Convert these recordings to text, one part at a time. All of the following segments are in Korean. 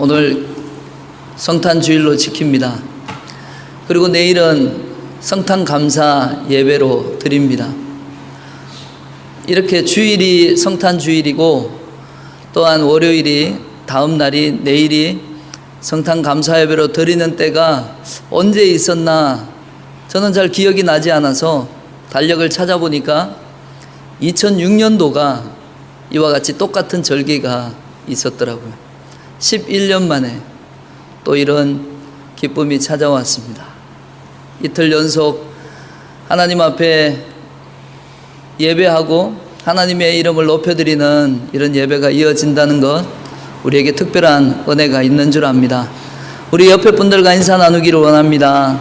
오늘 성탄 주일로 지킵니다. 그리고 내일은 성탄 감사 예배로 드립니다. 이렇게 주일이 성탄 주일이고 또한 월요일이 다음 날이 내일이 성탄 감사 예배로 드리는 때가 언제 있었나 저는 잘 기억이 나지 않아서 달력을 찾아보니까 2006년도가 이와 같이 똑같은 절기가 있었더라고요. 11년 만에 또 이런 기쁨이 찾아왔습니다. 이틀 연속 하나님 앞에 예배하고 하나님의 이름을 높여드리는 이런 예배가 이어진다는 것, 우리에게 특별한 은혜가 있는 줄 압니다. 우리 옆에 분들과 인사 나누기를 원합니다.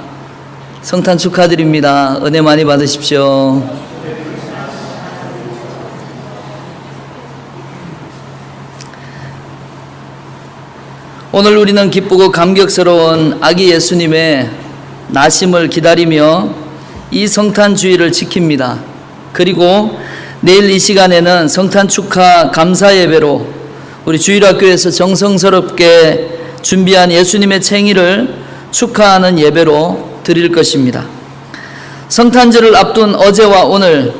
성탄 축하드립니다. 은혜 많이 받으십시오. 오늘 우리는 기쁘고 감격스러운 아기 예수님의 나심을 기다리며 이 성탄 주일을 지킵니다. 그리고 내일 이 시간에는 성탄 축하 감사 예배로 우리 주일학교에서 정성스럽게 준비한 예수님의 생일을 축하하는 예배로 드릴 것입니다. 성탄절을 앞둔 어제와 오늘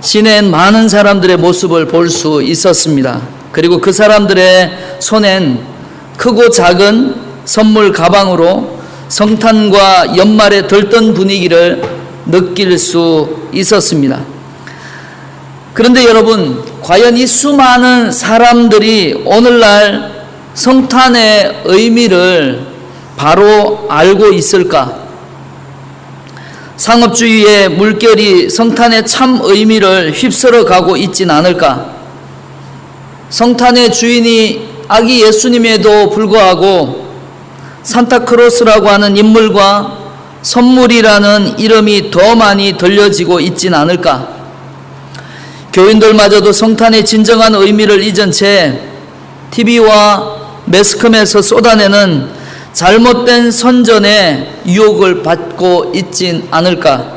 시내엔 많은 사람들의 모습을 볼 수 있었습니다. 그리고 그 사람들의 손엔 크고 작은 선물 가방으로 성탄과 연말의 들뜬 분위기를 느낄 수 있었습니다. 그런데 여러분, 과연 이 수많은 사람들이 오늘날 성탄의 의미를 바로 알고 있을까? 상업주의의 물결이 성탄의 참 의미를 휩쓸어 가고 있진 않을까? 성탄의 주인이 아기 예수님에도 불구하고 산타크로스라고 하는 인물과 선물이라는 이름이 더 많이 들려지고 있진 않을까? 교인들마저도 성탄의 진정한 의미를 잊은 채 TV와 매스컴에서 쏟아내는 잘못된 선전에 유혹을 받고 있진 않을까?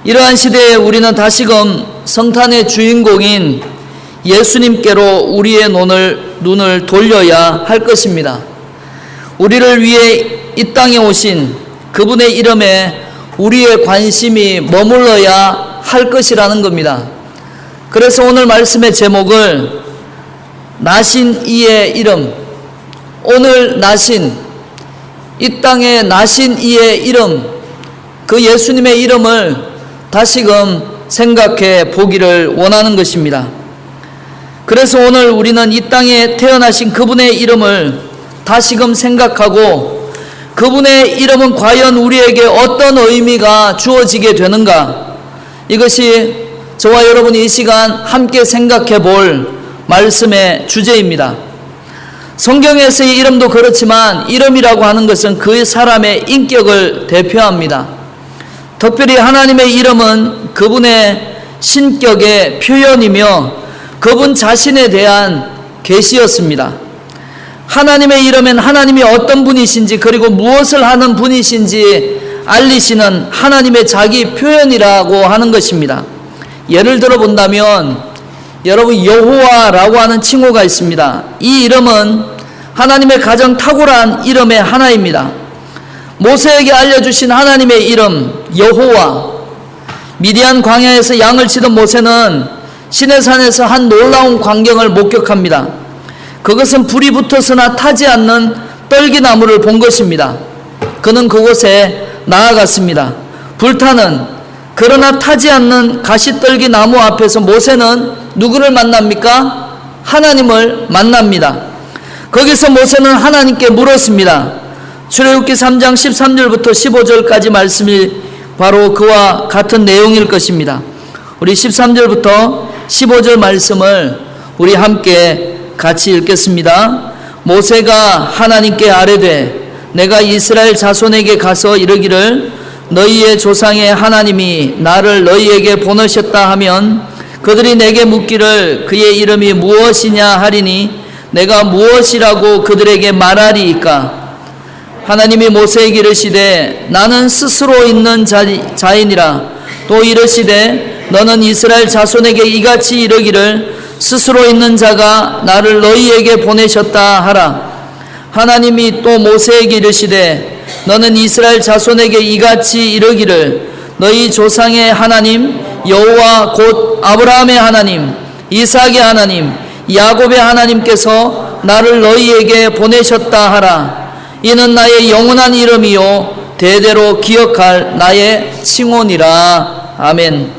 이러한 시대에 우리는 다시금 성탄의 주인공인 예수님께로 우리의 눈을 돌려야 할 것입니다. 우리를 위해 이 땅에 오신 그분의 이름에 우리의 관심이 머물러야 할 것이라는 겁니다. 그래서 오늘 말씀의 제목을 나신 이의 이름, 오늘 나신, 이 땅에 나신 이의 이름, 그 예수님의 이름을 다시금 생각해 보기를 원하는 것입니다. 그래서 오늘 우리는 이 땅에 태어나신 그분의 이름을 다시금 생각하고 그분의 이름은 과연 우리에게 어떤 의미가 주어지게 되는가, 이것이 저와 여러분이 이 시간 함께 생각해 볼 말씀의 주제입니다. 성경에서의 이름도 그렇지만 이름이라고 하는 것은 그 사람의 인격을 대표합니다. 특별히 하나님의 이름은 그분의 신격의 표현이며 그분 자신에 대한 계시였습니다. 하나님의 이름엔 하나님이 어떤 분이신지 그리고 무엇을 하는 분이신지 알리시는 하나님의 자기 표현이라고 하는 것입니다. 예를 들어 본다면 여러분, 여호와라고 하는 칭호가 있습니다. 이 이름은 하나님의 가장 탁월한 이름의 하나입니다. 모세에게 알려주신 하나님의 이름 여호와. 미디안 광야에서 양을 치던 모세는 시내산에서 한 놀라운 광경을 목격합니다. 그것은 불이 붙어서나 타지 않는 떨기나무를 본 것입니다. 그는 그곳에 나아갔습니다. 불타는 그러나 타지 않는 가시떨기나무 앞에서 모세는 누구를 만납니까? 하나님을 만납니다. 거기서 모세는 하나님께 물었습니다. 출애굽기 3장 13절부터 15절까지 말씀이 바로 그와 같은 내용일 것입니다. 우리 13절부터 15절 말씀을 우리 함께 같이 읽겠습니다. 모세가 하나님께 아뢰되 내가 이스라엘 자손에게 가서 이르기를 너희의 조상의 하나님이 나를 너희에게 보내셨다 하면 그들이 내게 묻기를 그의 이름이 무엇이냐 하리니 내가 무엇이라고 그들에게 말하리이까? 하나님이 모세에게 이르시되 나는 스스로 있는 자인이라. 또 이르시되 너는 이스라엘 자손에게 이같이 이르기를 스스로 있는 자가 나를 너희에게 보내셨다 하라. 하나님이 또 모세에게 이르시되 너는 이스라엘 자손에게 이같이 이르기를 너희 조상의 하나님 여호와 곧 아브라함의 하나님 이삭의 하나님 야곱의 하나님께서 나를 너희에게 보내셨다 하라. 이는 나의 영원한 이름이요 대대로 기억할 나의 칭호니라. 아멘.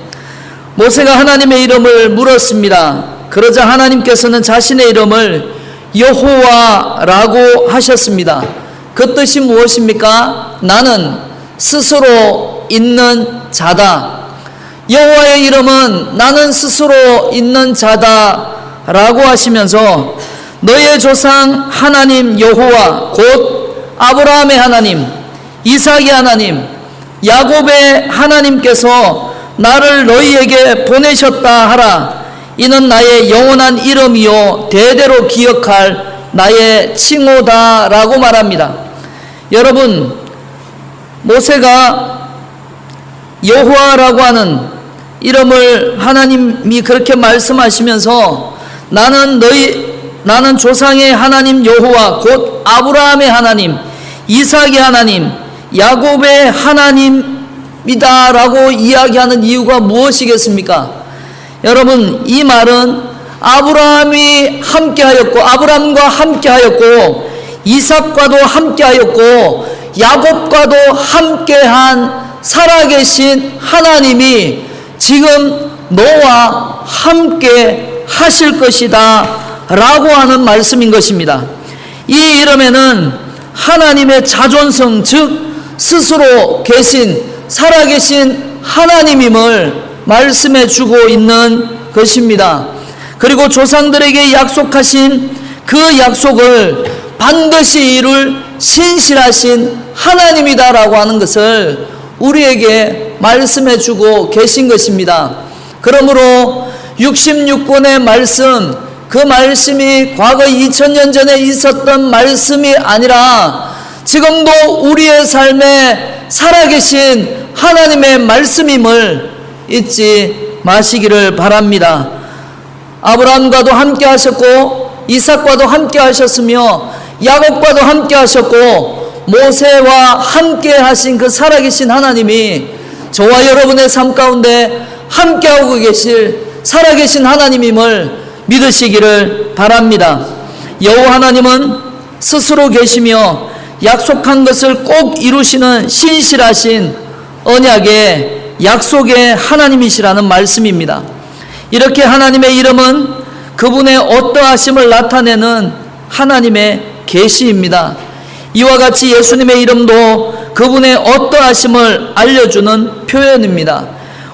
모세가 하나님의 이름을 물었습니다. 그러자 하나님께서는 자신의 이름을 여호와라고 하셨습니다. 그 뜻이 무엇입니까? 나는 스스로 있는 자다. 여호와의 이름은 나는 스스로 있는 자다라고 하시면서 너의 조상 하나님 여호와 곧 아브라함의 하나님 이삭의 하나님 야곱의 하나님께서 나를 너희에게 보내셨다 하라. 이는 나의 영원한 이름이요 대대로 기억할 나의 칭호다라고 말합니다. 여러분, 모세가 여호와라고 하는 이름을 하나님이 그렇게 말씀하시면서 나는 조상의 하나님 여호와 곧 아브라함의 하나님 이삭의 하나님 야곱의 하나님이다라고 이야기하는 이유가 무엇이겠습니까? 여러분, 이 말은 아브라함과 함께하였고 이삭과도 함께하였고 야곱과도 함께한 살아계신 하나님이 지금 너와 함께 하실 것이다 라고 하는 말씀인 것입니다. 이 이름에는 하나님의 자존성, 즉 스스로 계신 살아계신 하나님임을 말씀해 주고 있는 것입니다. 그리고 조상들에게 약속하신 그 약속을 반드시 이룰 신실하신 하나님이다라고 하는 것을 우리에게 말씀해 주고 계신 것입니다. 그러므로 66권의 말씀, 그 말씀이 과거 2000년 전에 있었던 말씀이 아니라 지금도 우리의 삶에 살아계신 하나님의 말씀임을 잊지 마시기를 바랍니다. 아브라함과도 함께 하셨고 이삭과도 함께 하셨으며 야곱과도 함께 하셨고 모세와 함께 하신 그 살아계신 하나님이 저와 여러분의 삶 가운데 함께하고 계실 살아계신 하나님임을 믿으시기를 바랍니다. 여호와 하나님은 스스로 계시며 약속한 것을 꼭 이루시는 신실하신 언약의 약속의 하나님이시라는 말씀입니다. 이렇게 하나님의 이름은 그분의 어떠하심을 나타내는 하나님의 계시입니다. 이와 같이 예수님의 이름도 그분의 어떠하심을 알려주는 표현입니다.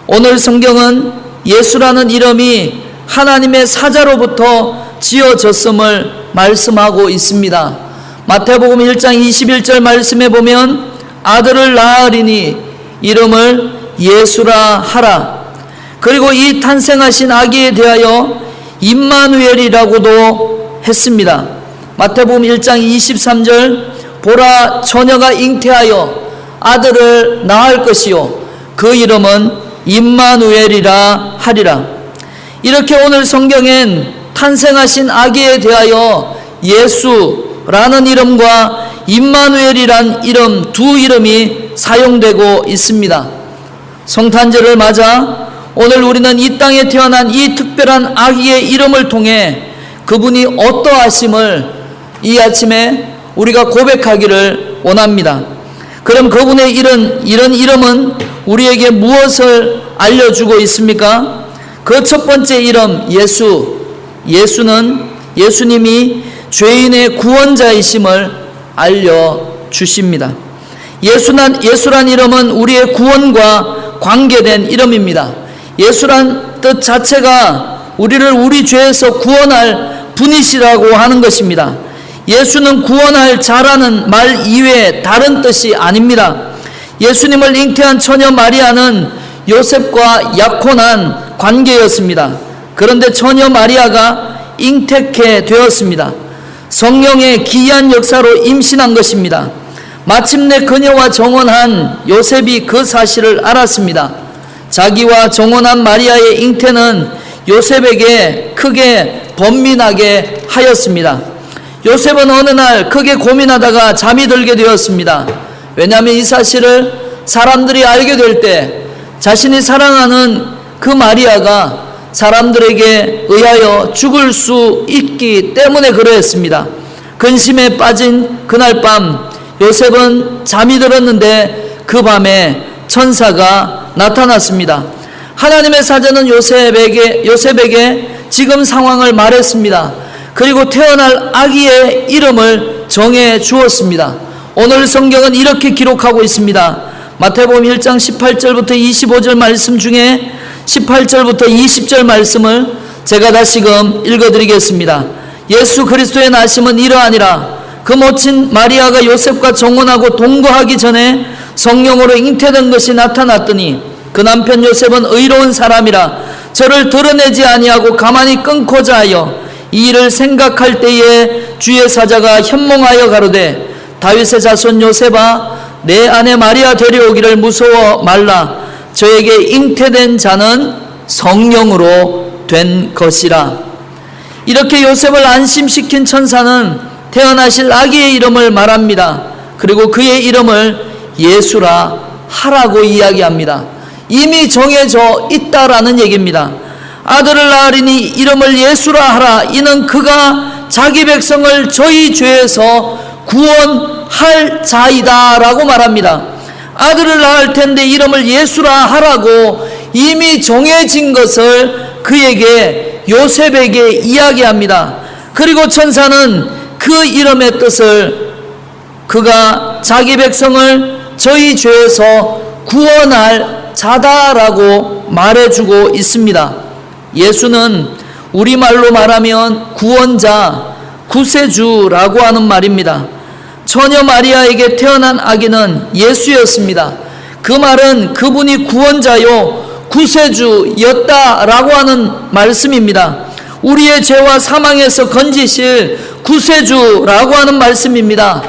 오늘 성경은 예수라는 이름이 하나님의 사자로부터 지어졌음을 말씀하고 있습니다. 마태복음 1장 21절 말씀에 보면 아들을 낳으리니 이름을 예수라 하라. 그리고 이 탄생하신 아기에 대하여 임마누엘이라고도 했습니다. 마태복음 1장 23절 보라 처녀가 잉태하여 아들을 낳을 것이요 그 이름은 임마누엘이라 하리라. 이렇게 오늘 성경엔 탄생하신 아기에 대하여 예수라는 이름과 임마누엘이란 이름 두 이름이 사용되고 있습니다. 성탄절을 맞아 오늘 우리는 이 땅에 태어난 이 특별한 아기의 이름을 통해 그분이 어떠하심을 이 아침에 우리가 고백하기를 원합니다. 그럼 그분의 이런 이름은 우리에게 무엇을 알려주고 있습니까? 그 첫 번째 이름 예수는 예수님이 죄인의 구원자이심을 알려주십니다. 예수란 이름은 우리의 구원과 관계된 이름입니다. 예수란 뜻 자체가 우리를 우리 죄에서 구원할 분이시라고 하는 것입니다. 예수는 구원할 자라는 말 이외에 다른 뜻이 아닙니다. 예수님을 잉태한 처녀 마리아는 요셉과 약혼한 관계였습니다. 그런데 처녀 마리아가 잉태케 되었습니다. 성령의 기이한 역사로 임신한 것입니다. 마침내 그녀와 정혼한 요셉이 그 사실을 알았습니다. 자기와 정혼한 마리아의 잉태는 요셉에게 크게 번민하게 하였습니다. 요셉은 어느 날 크게 고민하다가 잠이 들게 되었습니다. 왜냐하면 이 사실을 사람들이 알게 될 때 자신이 사랑하는 그 마리아가 사람들에게 의하여 죽을 수 있기 때문에 그러했습니다. 근심에 빠진 그날 밤 요셉은 잠이 들었는데 그 밤에 천사가 나타났습니다. 하나님의 사자는 요셉에게 지금 상황을 말했습니다. 그리고 태어날 아기의 이름을 정해 주었습니다. 오늘 성경은 이렇게 기록하고 있습니다. 마태복음 1장 18절부터 25절 말씀 중에 18절부터 20절 말씀을 제가 다시금 읽어드리겠습니다. 예수 그리스도의 나심은 이러하니라. 그 모친 마리아가 요셉과 정혼하고 동거하기 전에 성령으로 잉태된 것이 나타났더니 그 남편 요셉은 의로운 사람이라 저를 드러내지 아니하고 가만히 끊고자 하여 이 일을 생각할 때에 주의 사자가 현몽하여 가로되 다윗의 자손 요셉아 내 아내 마리아 데려오기를 무서워 말라. 저에게 잉태된 자는 성령으로 된 것이라. 이렇게 요셉을 안심시킨 천사는 태어나실 아기의 이름을 말합니다. 그리고 그의 이름을 예수라 하라고 이야기합니다. 이미 정해져 있다라는 얘기입니다. 아들을 낳으리니 이름을 예수라 하라. 이는 그가 자기 백성을 저희 죄에서 구원할 자이다 라고 말합니다. 아들을 낳을 텐데 이름을 예수라 하라고 이미 정해진 것을 그에게 요셉에게 이야기합니다. 그리고 천사는 그 이름의 뜻을 그가 자기 백성을 저희 죄에서 구원할 자다라고 말해주고 있습니다. 예수는 우리말로 말하면 구원자, 구세주라고 하는 말입니다. 처녀 마리아에게 태어난 아기는 예수였습니다. 그 말은 그분이 구원자요 구세주였다라고 하는 말씀입니다. 우리의 죄와 사망에서 건지실 구세주라고 하는 말씀입니다.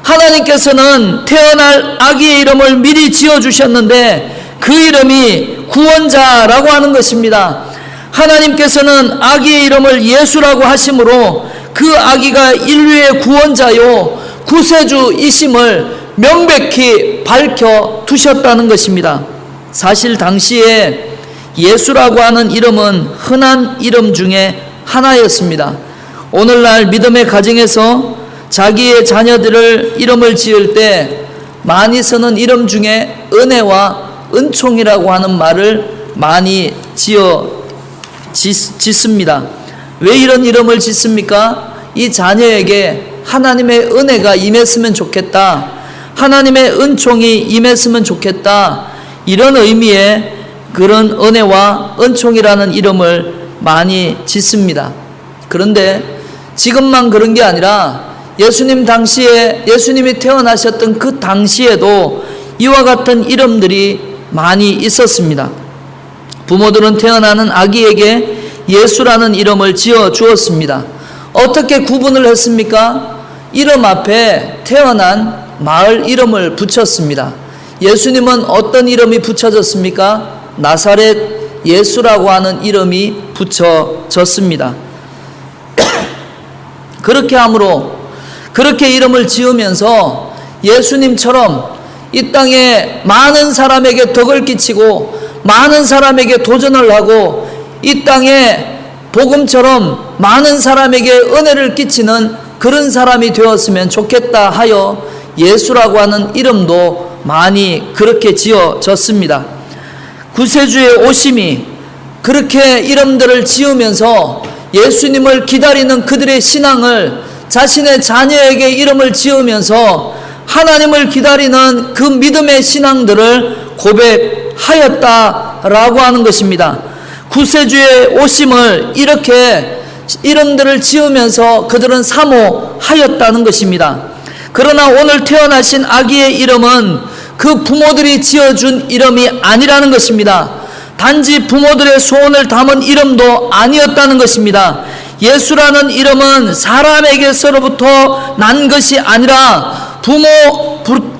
하나님께서는 태어날 아기의 이름을 미리 지어주셨는데 그 이름이 구원자라고 하는 것입니다. 하나님께서는 아기의 이름을 예수라고 하심으로 그 아기가 인류의 구원자요 구세주이심을 명백히 밝혀 두셨다는 것입니다. 사실 당시에 예수라고 하는 이름은 흔한 이름 중에 하나였습니다. 오늘날 믿음의 가정에서 자기의 자녀들을 이름을 지을 때 많이 쓰는 이름 중에 은혜와 은총이라고 하는 말을 많이 짓습니다. 왜 이런 이름을 짓습니까? 이 자녀에게 하나님의 은혜가 임했으면 좋겠다. 하나님의 은총이 임했으면 좋겠다. 이런 의미의 그런 은혜와 은총이라는 이름을 많이 짓습니다. 그런데 지금만 그런 게 아니라 예수님이 태어나셨던 그 당시에도 이와 같은 이름들이 많이 있었습니다. 부모들은 태어나는 아기에게 예수라는 이름을 지어 주었습니다. 어떻게 구분을 했습니까? 이름 앞에 태어난 마을 이름을 붙였습니다. 예수님은 어떤 이름이 붙여졌습니까? 나사렛 예수라고 하는 이름이 붙여졌습니다. 그렇게 함으로 그렇게 이름을 지으면서 예수님처럼 이 땅에 많은 사람에게 덕을 끼치고 많은 사람에게 도전을 하고 이 땅에 복음처럼 많은 사람에게 은혜를 끼치는 그런 사람이 되었으면 좋겠다 하여 예수라고 하는 이름도 많이 그렇게 지어졌습니다. 구세주의 오심이 그렇게 이름들을 지으면서 예수님을 기다리는 그들의 신앙을 자신의 자녀에게 이름을 지으면서 하나님을 기다리는 그 믿음의 신앙들을 고백하였다라고 하는 것입니다. 구세주의 오심을 이렇게 이름들을 지으면서 그들은 사모하였다는 것입니다. 그러나 오늘 태어나신 아기의 이름은 그 부모들이 지어준 이름이 아니라는 것입니다. 단지 부모들의 소원을 담은 이름도 아니었다는 것입니다. 예수라는 이름은 사람에게서로부터 난 것이 아니라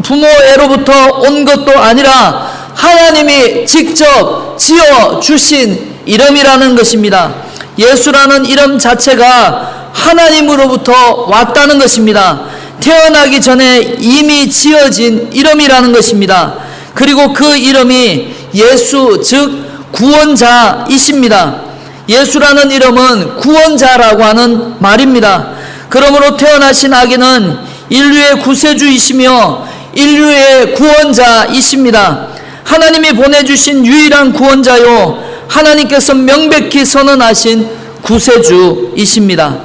부모애로부터 온 것도 아니라 하나님이 직접 지어주신 이름이라는 것입니다. 예수라는 이름 자체가 하나님으로부터 왔다는 것입니다. 태어나기 전에 이미 지어진 이름이라는 것입니다. 그리고 그 이름이 예수, 즉 구원자이십니다. 예수라는 이름은 구원자라고 하는 말입니다. 그러므로 태어나신 아기는 인류의 구세주이시며 인류의 구원자이십니다. 하나님이 보내주신 유일한 구원자요, 하나님께서 명백히 선언하신 구세주이십니다.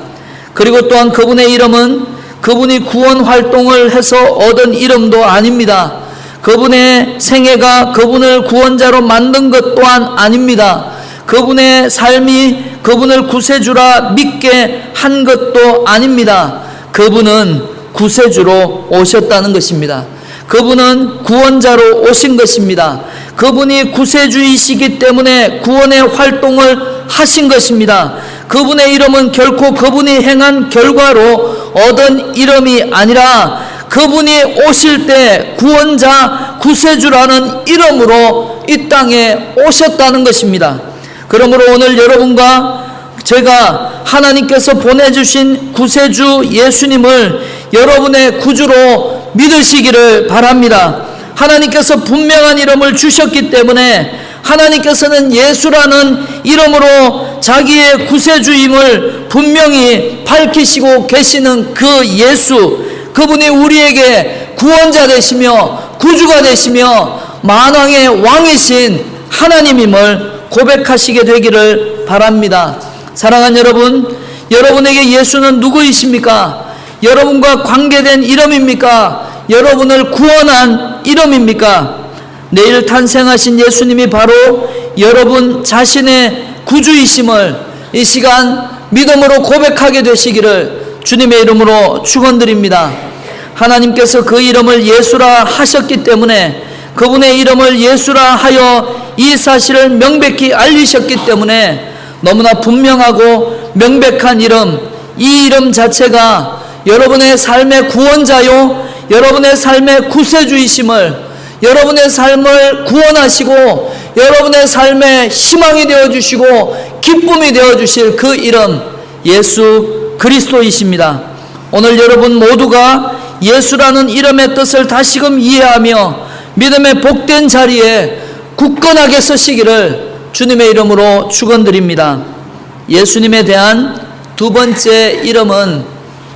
그리고 또한 그분의 이름은 그분이 구원 활동을 해서 얻은 이름도 아닙니다. 그분의 생애가 그분을 구원자로 만든 것 또한 아닙니다. 그분의 삶이 그분을 구세주라 믿게 한 것도 아닙니다. 그분은 구세주로 오셨다는 것입니다. 그분은 구원자로 오신 것입니다. 그분이 구세주이시기 때문에 구원의 활동을 하신 것입니다. 그분의 이름은 결코 그분이 행한 결과로 얻은 이름이 아니라 그분이 오실 때 구원자, 구세주라는 이름으로 이 땅에 오셨다는 것입니다. 그러므로 오늘 여러분과 제가 하나님께서 보내주신 구세주 예수님을 여러분의 구주로 믿으시기를 바랍니다. 하나님께서 분명한 이름을 주셨기 때문에 하나님께서는 예수라는 이름으로 자기의 구세주임을 분명히 밝히시고 계시는 그 예수, 그분이 우리에게 구원자 되시며 구주가 되시며 만왕의 왕이신 하나님임을 고백하시게 되기를 바랍니다. 사랑하는 여러분, 여러분에게 예수는 누구이십니까? 여러분과 관계된 이름입니까? 여러분을 구원한 이름입니까? 내일 탄생하신 예수님이 바로 여러분 자신의 구주이심을 이 시간 믿음으로 고백하게 되시기를 주님의 이름으로 축원드립니다. 하나님께서 그 이름을 예수라 하셨기 때문에, 그분의 이름을 예수라 하여 이 사실을 명백히 알리셨기 때문에 너무나 분명하고 명백한 이름, 이 이름 자체가 여러분의 삶의 구원자요, 여러분의 삶의 구세주이심을, 여러분의 삶을 구원하시고 여러분의 삶의 희망이 되어주시고 기쁨이 되어주실 그 이름 예수 그리스도이십니다. 오늘 여러분 모두가 예수라는 이름의 뜻을 다시금 이해하며 믿음의 복된 자리에 굳건하게 서시기를 주님의 이름으로 축원드립니다. 예수님에 대한 두 번째 이름은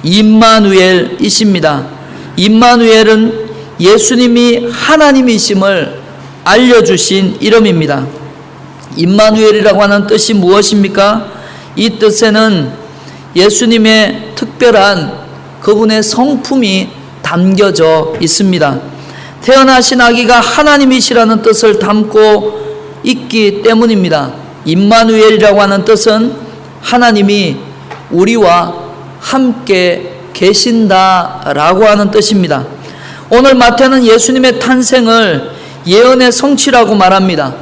임마누엘이십니다. 임마누엘은 예수님이 하나님이심을 알려주신 이름입니다. 임마누엘이라고 하는 뜻이 무엇입니까? 이 뜻에는 예수님의 특별한 그분의 성품이 담겨져 있습니다. 태어나신 아기가 하나님이시라는 뜻을 담고 있기 때문입니다. 임마누엘이라고 하는 뜻은 하나님이 우리와 함께 계신다라고 하는 뜻입니다. 오늘 마태는 예수님의 탄생을 예언의 성취라고 말합니다.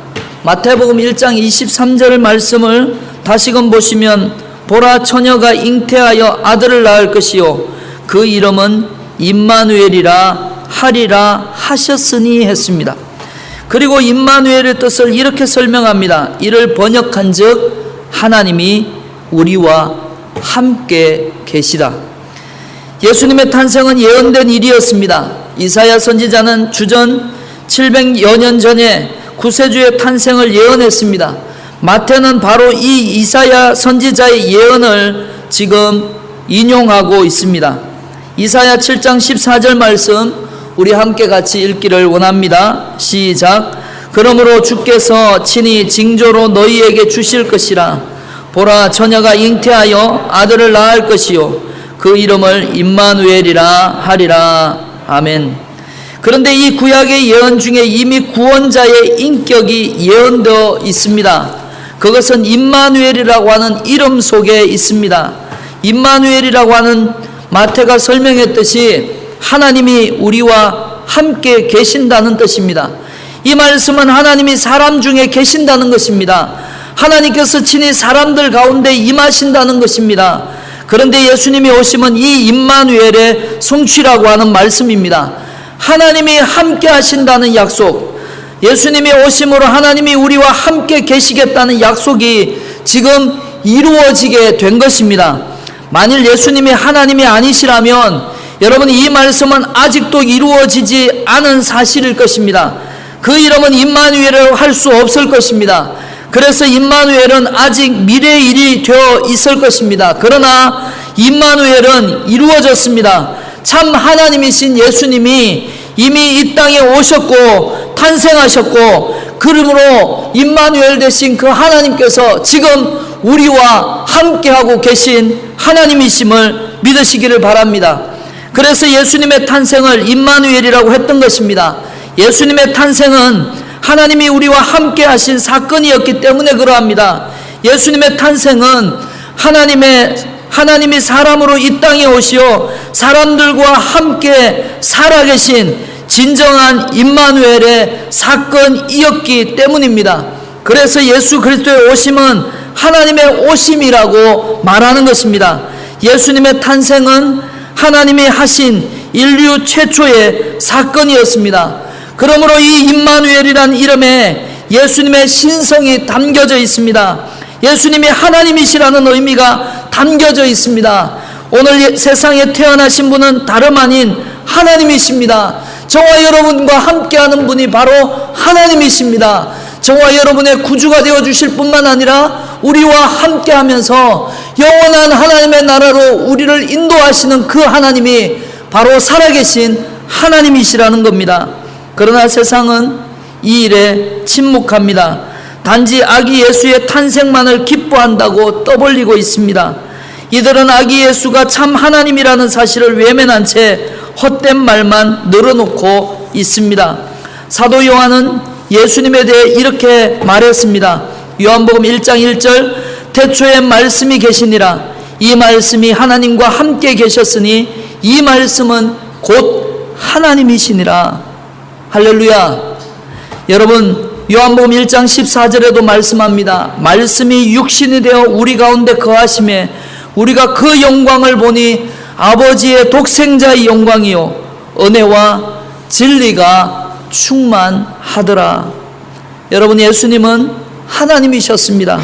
마태복음 1장 23절 말씀을 다시금 보시면 보라 처녀가 잉태하여 아들을 낳을 것이요 그 이름은 임마누엘이라 하리라 하셨으니 했습니다. 그리고 임마누엘의 뜻을 이렇게 설명합니다. 이를 번역한즉 하나님이 우리와 함께 계시다. 예수님의 탄생은 예언된 일이었습니다. 이사야 선지자는 주전 700여 년 전에 구세주의 탄생을 예언했습니다. 마태는 바로 이 이사야 선지자의 예언을 지금 인용하고 있습니다. 이사야 7장 14절 말씀 우리 함께 같이 읽기를 원합니다. 시작. 그러므로 주께서 친히 징조로 너희에게 주실 것이라. 보라 처녀가 잉태하여 아들을 낳을 것이요 그 이름을 임마누엘이라 하리라. 아멘. 그런데 이 구약의 예언 중에 이미 구원자의 인격이 예언되어 있습니다. 그것은 임마누엘이라고 하는 이름 속에 있습니다. 임마누엘이라고 하는 마태가 설명했듯이 하나님이 우리와 함께 계신다는 뜻입니다. 이 말씀은 하나님이 사람 중에 계신다는 것입니다. 하나님께서 친히 사람들 가운데 임하신다는 것입니다. 그런데 예수님이 오시면 이 임마누엘의 성취라고 하는 말씀입니다. 하나님이 함께 하신다는 약속, 예수님이 오심으로 하나님이 우리와 함께 계시겠다는 약속이 지금 이루어지게 된 것입니다. 만일 예수님이 하나님이 아니시라면 여러분, 이 말씀은 아직도 이루어지지 않은 사실일 것입니다. 그 이름은 임마누엘이라고 할 수 없을 것입니다. 그래서 임마누엘은 아직 미래의 일이 되어 있을 것입니다. 그러나 임마누엘은 이루어졌습니다. 참 하나님이신 예수님이 이미 이 땅에 오셨고 탄생하셨고, 그러므로 임마누엘 되신 그 하나님께서 지금 우리와 함께하고 계신 하나님이심을 믿으시기를 바랍니다. 그래서 예수님의 탄생을 임마누엘이라고 했던 것입니다. 예수님의 탄생은 하나님이 우리와 함께 하신 사건이었기 때문에 그러합니다. 예수님의 탄생은 하나님이 사람으로 이 땅에 오시어 사람들과 함께 살아계신 진정한 임마누엘의 사건이었기 때문입니다. 그래서 예수 그리스도의 오심은 하나님의 오심이라고 말하는 것입니다. 예수님의 탄생은 하나님이 하신 인류 최초의 사건이었습니다. 그러므로 이 임마누엘이라는 이름에 예수님의 신성이 담겨져 있습니다. 예수님이 하나님이시라는 의미가 담겨져 있습니다. 오늘 세상에 태어나신 분은 다름 아닌 하나님이십니다. 저와 여러분과 함께하는 분이 바로 하나님이십니다. 저와 여러분의 구주가 되어주실 뿐만 아니라 우리와 함께하면서 영원한 하나님의 나라로 우리를 인도하시는 그 하나님이 바로 살아계신 하나님이시라는 겁니다. 그러나 세상은 이 일에 침묵합니다. 단지 아기 예수의 탄생만을 기뻐한다고 떠벌리고 있습니다. 이들은 아기 예수가 참 하나님이라는 사실을 외면한 채 헛된 말만 늘어놓고 있습니다. 사도 요한은 예수님에 대해 이렇게 말했습니다. 요한복음 1장 1절, 태초에 말씀이 계시니라. 이 말씀이 하나님과 함께 계셨으니 이 말씀은 곧 하나님이시니라. 할렐루야. 여러분, 요한복음 1장 14절에도 말씀합니다. 말씀이 육신이 되어 우리 가운데 거하심에 우리가 그 영광을 보니 아버지의 독생자의 영광이요 은혜와 진리가 충만하더라. 여러분, 예수님은 하나님이셨습니다.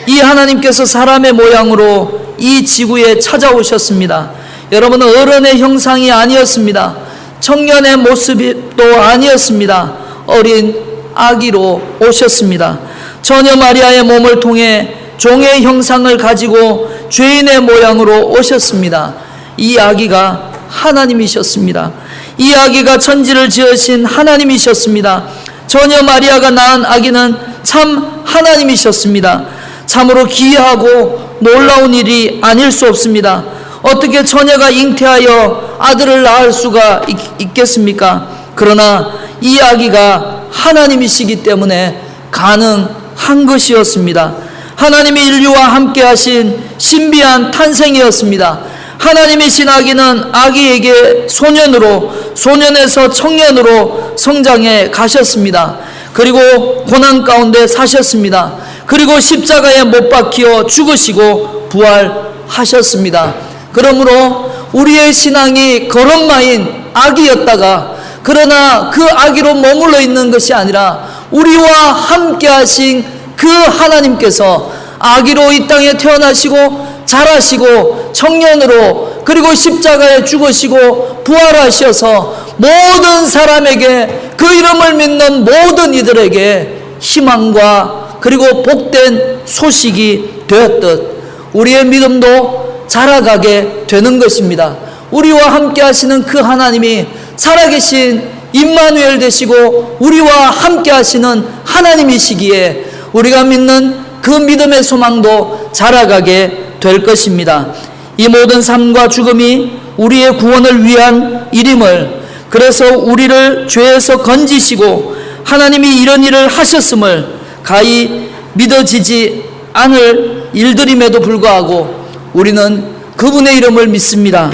이 하나님께서 사람의 모양으로 이 지구에 찾아오셨습니다. 여러분, 어른의 형상이 아니었습니다. 청년의 모습도 아니었습니다. 어린 아기로 오셨습니다. 처녀 마리아의 몸을 통해 종의 형상을 가지고 죄인의 모양으로 오셨습니다. 이 아기가 하나님이셨습니다. 이 아기가 천지를 지으신 하나님이셨습니다. 처녀 마리아가 낳은 아기는 참 하나님이셨습니다. 참으로 기이하고 놀라운 일이 아닐 수 없습니다. 어떻게 처녀가 잉태하여 아들을 낳을 수가 있겠습니까? 그러나 이 아기가 하나님이시기 때문에 가능한 것이었습니다. 하나님이 인류와 함께 하신 신비한 탄생이었습니다. 하나님이신 아기는 아기에게 소년으로, 소년에서 청년으로 성장해 가셨습니다. 그리고 고난 가운데 사셨습니다. 그리고 십자가에 못 박혀 죽으시고 부활하셨습니다. 그러므로 우리의 신앙이 걸음마인 아기였다가, 그러나 그 아기로 머물러 있는 것이 아니라 우리와 함께 하신 그 하나님께서 아기로 이 땅에 태어나시고 자라시고 청년으로, 그리고 십자가에 죽으시고 부활하셔서 모든 사람에게, 그 이름을 믿는 모든 이들에게 희망과 그리고 복된 소식이 되었듯 우리의 믿음도 자라가게 되는 것입니다. 우리와 함께 하시는 그 하나님이 살아계신 임마누엘 되시고 우리와 함께 하시는 하나님이시기에 우리가 믿는 그 믿음의 소망도 자라가게 될 것입니다. 이 모든 삶과 죽음이 우리의 구원을 위한 일임을, 그래서 우리를 죄에서 건지시고 하나님이 이런 일을 하셨음을 가히 믿어지지 않을 일들임에도 불구하고 우리는 그분의 이름을 믿습니다.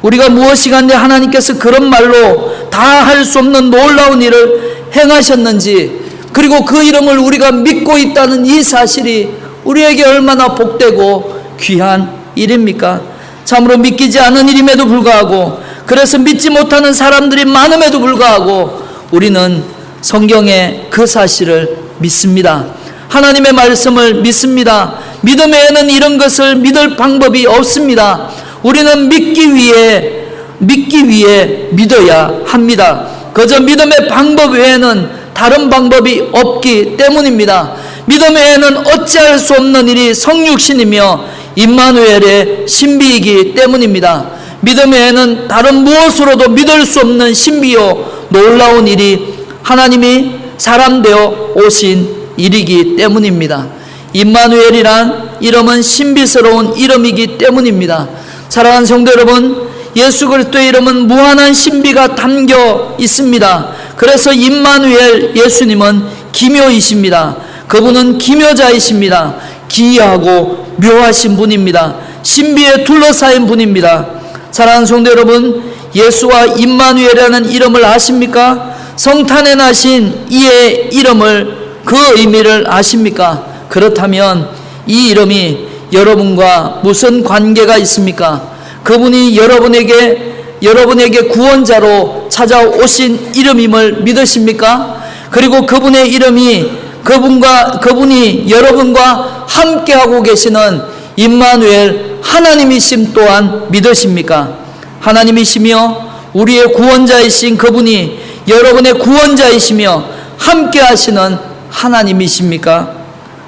우리가 무엇이간데 하나님께서 그런 말로 다 할 수 없는 놀라운 일을 행하셨는지, 그리고 그 이름을 우리가 믿고 있다는 이 사실이 우리에게 얼마나 복되고 귀한 일입니까? 참으로 믿기지 않은 일임에도 불구하고, 그래서 믿지 못하는 사람들이 많음에도 불구하고 우리는 성경의 그 사실을 믿습니다. 하나님의 말씀을 믿습니다. 믿음 외에는 이런 것을 믿을 방법이 없습니다. 우리는 믿기 위해 믿어야 합니다. 그저 믿음의 방법 외에는 다른 방법이 없기 때문입니다. 믿음 외에는 어찌할 수 없는 일이 성육신이며 임마누엘의 신비이기 때문입니다. 믿음 외에는 다른 무엇으로도 믿을 수 없는 신비요 놀라운 일이 하나님이 사람 되어 오신 일이기 때문입니다. 임마누엘이란 이름은 신비스러운 이름이기 때문입니다. 사랑하는 성도 여러분, 예수 그리스도의 이름은 무한한 신비가 담겨 있습니다. 그래서 임마누엘 예수님은 기묘이십니다. 그분은 기묘자이십니다. 기이하고 묘하신 분입니다. 신비에 둘러싸인 분입니다. 사랑하는 성도 여러분, 예수와 임마누엘이라는 이름을 아십니까? 성탄에 나신 이의 이름을, 그 의미를 아십니까? 그렇다면 이 이름이 여러분과 무슨 관계가 있습니까? 그분이 여러분에게 구원자로 찾아오신 이름임을 믿으십니까? 그리고 그분의 이름이 그분이 여러분과 함께하고 계시는 임마누엘 하나님이심 또한 믿으십니까? 하나님이시며 우리의 구원자이신 그분이 여러분의 구원자이시며 함께하시는 하나님이십니까?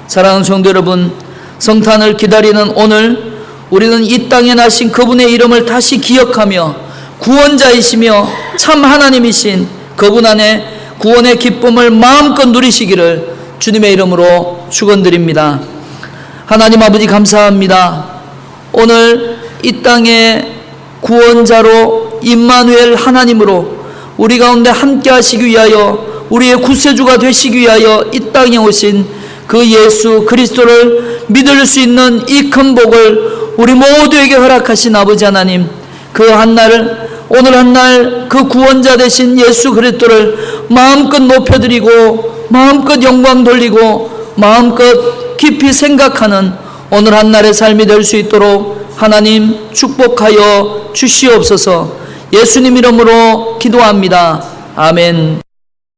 사랑하는 성도 여러분, 성탄을 기다리는 오늘 우리는 이 땅에 나신 그분의 이름을 다시 기억하며 구원자이시며 참 하나님이신 그분 안에 구원의 기쁨을 마음껏 누리시기를 주님의 이름으로 축원드립니다. 하나님 아버지 감사합니다. 오늘 이 땅에 구원자로 임마누엘 하나님으로 우리 가운데 함께 하시기 위하여 우리의 구세주가 되시기 위하여 이 땅에 오신 그 예수 그리스도를 믿을 수 있는 이 큰 복을 우리 모두에게 허락하신 아버지 하나님, 그 한날 오늘 한날 그 구원자 되신 예수 그리스도를 마음껏 높여드리고 마음껏 영광 돌리고 마음껏 깊이 생각하는 오늘 한날의 삶이 될 수 있도록 하나님 축복하여 주시옵소서. 예수님 이름으로 기도합니다. 아멘.